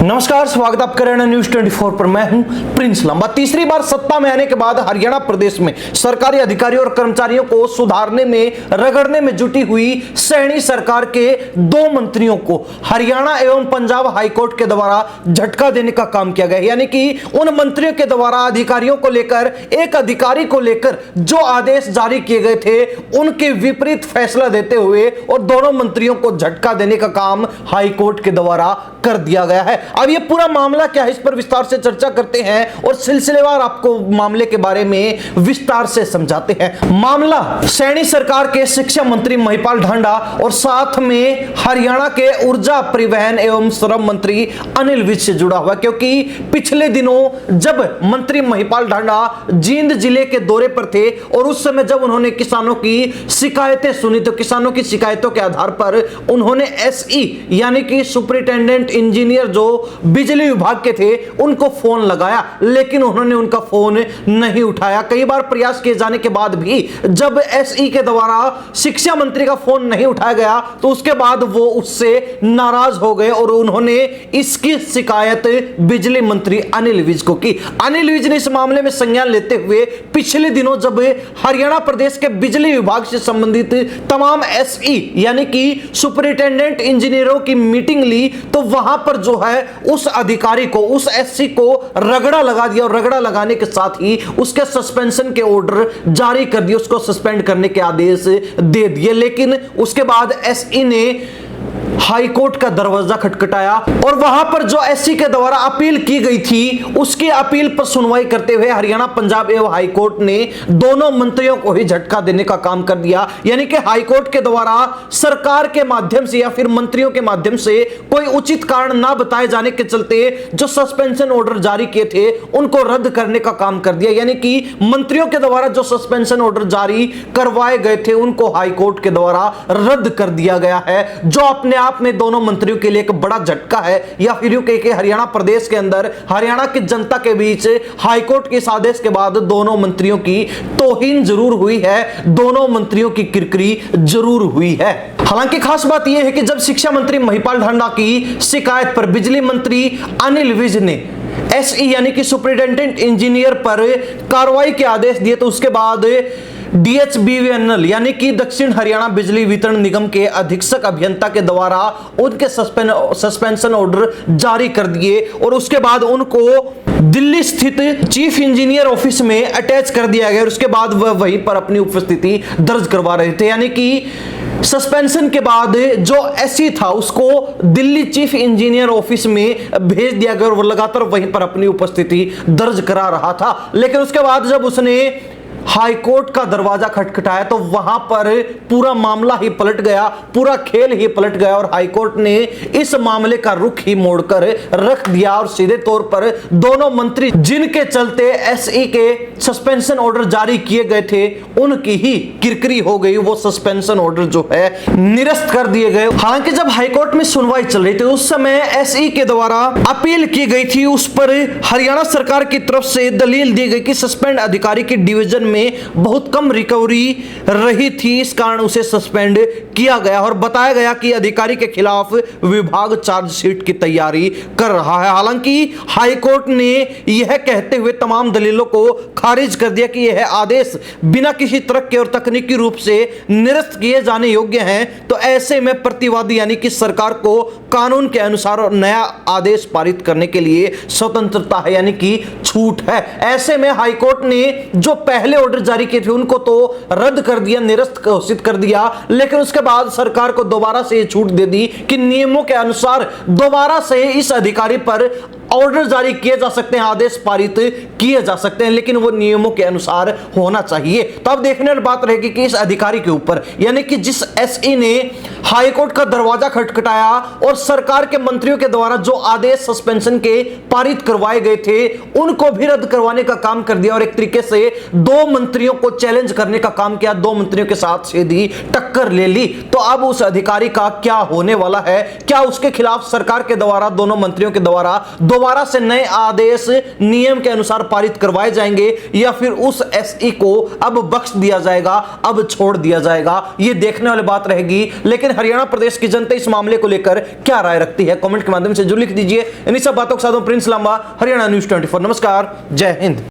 नमस्कार, स्वागत आप कर रहे हैं न्यूज 24 पर। मैं हूं प्रिंस लंबा। तीसरी बार सत्ता में आने के बाद हरियाणा प्रदेश में सरकारी अधिकारियों और कर्मचारियों को सुधारने में रगड़ने में जुटी हुई सैनी सरकार के दो मंत्रियों को हरियाणा एवं पंजाब हाईकोर्ट के द्वारा झटका देने का काम किया गया। यानी कि उन मंत्रियों के द्वारा अधिकारियों को लेकर, एक अधिकारी को लेकर जो आदेश जारी किए गए थे, उनके विपरीत फैसला देते हुए और दोनों मंत्रियों को झटका देने का काम हाईकोर्ट के द्वारा कर दिया गया है। अब ये पूरा मामला क्या है, इस पर विस्तार से चर्चा करते हैं और सिलसिलेवार आपको मामले के बारे में विस्तार से समझाते हैं। मामला सैनी सरकार के शिक्षा मंत्री महिपाल ढांडा और साथ में हरियाणा के ऊर्जा, परिवहन एवं श्रम मंत्री अनिल विज से जुड़ा हुआ, क्योंकि पिछले दिनों जब मंत्री महिपाल ढांडा जींद जिले के दौरे पर थे और उस समय जब उन्होंने किसानों की शिकायतें सुनी, तो किसानों की शिकायतों के आधार पर उन्होंने एसई यानी कि सुपरिटेंडेंट इंजीनियर जो बिजली विभाग के थे उनको फोन लगाया, लेकिन उन्होंने उनका फोन नहीं उठाया। कई बार प्रयास किए जाने के बाद भी जब एसई के द्वारा शिक्षा मंत्री का फोन नहीं उठाया गया तो उसके बाद वो उससे नाराज हो गए और उन्होंने इसकी शिकायत बिजली मंत्री अनिल विज को की। अनिल विज ने इस मामले में संज्ञान लेते हुए पिछले दिनों जब हरियाणा प्रदेश के बिजली विभाग से संबंधित तमाम एसई यानी कि सुपरिटेंडेंट इंजीनियरों की मीटिंग ली, तो वहां पर जो है उस अधिकारी को, उस एससी को रगड़ा लगा दिया और रगड़ा लगाने के साथ ही उसके सस्पेंशन के ऑर्डर जारी कर दिए, उसको सस्पेंड करने के आदेश दे दिए। लेकिन उसके बाद एसई ने हाईकोर्ट का दरवाजा खटखटाया और वहां पर जो एससी के द्वारा अपील की गई थी उसकी अपील पर सुनवाई करते हुए हरियाणा, पंजाब एवं हाईकोर्ट ने दोनों मंत्रियों को ही झटका देने का काम कर दिया। यानी कि हाईकोर्ट के द्वारा सरकार के माध्यम से या फिर मंत्रियों के माध्यम से कोई उचित कारण ना बताए जाने के चलते जो सस्पेंशन ऑर्डर जारी किए थे उनको रद्द करने का काम कर दिया। यानी कि मंत्रियों के द्वारा जो सस्पेंशन ऑर्डर जारी करवाए गए थे उनको हाईकोर्ट के द्वारा रद्द कर दिया गया है, जो अपने आप में दोनों मंत्रियों के लिए एक बड़ा झटका है। या फिर यूं कहें कि हरियाणा प्रदेश के अंदर हरियाणा की जनता के बीच हाईकोर्ट के इस आदेश के बाद दोनों मंत्रियों की तौहीन जरूर हुई है, दोनों मंत्रियों की किरकिरी जरूर हुई है। हालांकि खास बात यह है कि जब शिक्षा मंत्री महिपाल ढांडा की शिकायत पर बिजली मंत्री अनिल विज ने एसई यानी कि सुपरिटेंडेंट इंजीनियर पर कार्रवाई के आदेश दिए, तो उसके बाद DHBVNL यानी कि दक्षिण हरियाणा बिजली वितरण निगम के अधीक्षक अभियंता के द्वारा उनके सस्पेंशन ऑर्डर जारी कर दिए और उसके बाद उनको दिल्ली स्थित चीफ इंजीनियर ऑफिस में अटैच कर दिया गया और उसके बाद वह वहीं पर अपनी उपस्थिति दर्ज करवा रहे थे। यानी कि सस्पेंशन के बाद जो एसई था उसको दिल्ली चीफ इंजीनियर ऑफिस में भेज दिया गया और वो लगातार वहीं पर अपनी उपस्थिति दर्ज करा रहा था। लेकिन उसके बाद जब उसने हाईकोर्ट का दरवाजा खटखटाया तो वहां पर पूरा मामला ही पलट गया, पूरा खेल ही पलट गया और हाईकोर्ट ने इस मामले का रुख ही मोड़कर रख दिया और सीधे तौर पर दोनों मंत्री जिनके चलते एसई के सस्पेंशन ऑर्डर जारी किए गए थे उनकी ही किरकिरी हो गई, वो सस्पेंशन ऑर्डर जो है निरस्त कर दिए गए। हालांकि जब हाईकोर्ट में सुनवाई चल रही थी उस समय एसई के द्वारा अपील की गई थी, उस पर हरियाणा सरकार की तरफ से दलील दी गई कि सस्पेंड अधिकारी की डिवीजन में बहुत कम रिकवरी रही थी, इस कारण उसे सस्पेंड किया गया और बताया गया कि अधिकारी के खिलाफ विभाग चार्जशीट की तैयारी कर रहा है। हालांकि हाईकोर्ट ने यह कहते हुए तमाम दलीलों को खारिज कर दिया कि यह आदेश बिना किसी तर्क के और तकनीकी रूप से निरस्त किए जाने योग्य हैं, तो ऐसे में प्रतिवादी यानी कि सरकार को कानून के अनुसार नया आदेश पारित करने के लिए स्वतंत्रता है, यानी कि छूट है। ऐसे में हाईकोर्ट ने जो पहले ऑर्डर जारी किए थे उनको तो रद्द कर दिया, निरस्त घोषित कर दिया, लेकिन उसके बाद सरकार को दोबारा से ये छूट दे दी कि नियमों के अनुसार दोबारा से इस अधिकारी पर ऑर्डर जारी किए जा सकते हैं, आदेश पारित किए जा सकते हैं, लेकिन वो नियमों के अनुसार होना चाहिए। तो अब देखने वाली बात रहेगी कि इस अधिकारी के ऊपर यानी कि जिस एसई ने हाईकोर्ट का दरवाजा खटखटाया और सरकार के मंत्रियों के द्वारा जो आदेश सस्पेंशन के पारित करवाए गए थे उनको भी रद्द करवाने का काम कर दिया और एक तरीके से दो मंत्रियों को चैलेंज करने का काम किया, दो मंत्रियों के साथ सीधी टक्कर ले ली। तो अब उस अधिकारी का क्या होने वाला है, क्या उसके खिलाफ सरकार के द्वारा, दोनों मंत्रियों के द्वारा दोबारा से नए आदेश नियम के अनुसार पारित करवाए जाएंगे या फिर उस एसई को अब बख्श दिया जाएगा, अब छोड़ दिया जाएगा, यह देखने वाली बात रहेगी। लेकिन हरियाणा प्रदेश की जनता इस मामले को लेकर क्या राय रखती है, कमेंट के माध्यम से जरूर लिख दीजिए। इन्हीं सब बातों के साथ प्रिंस लांबा, हरियाणा न्यूज़ 24। नमस्कार, जय हिंद।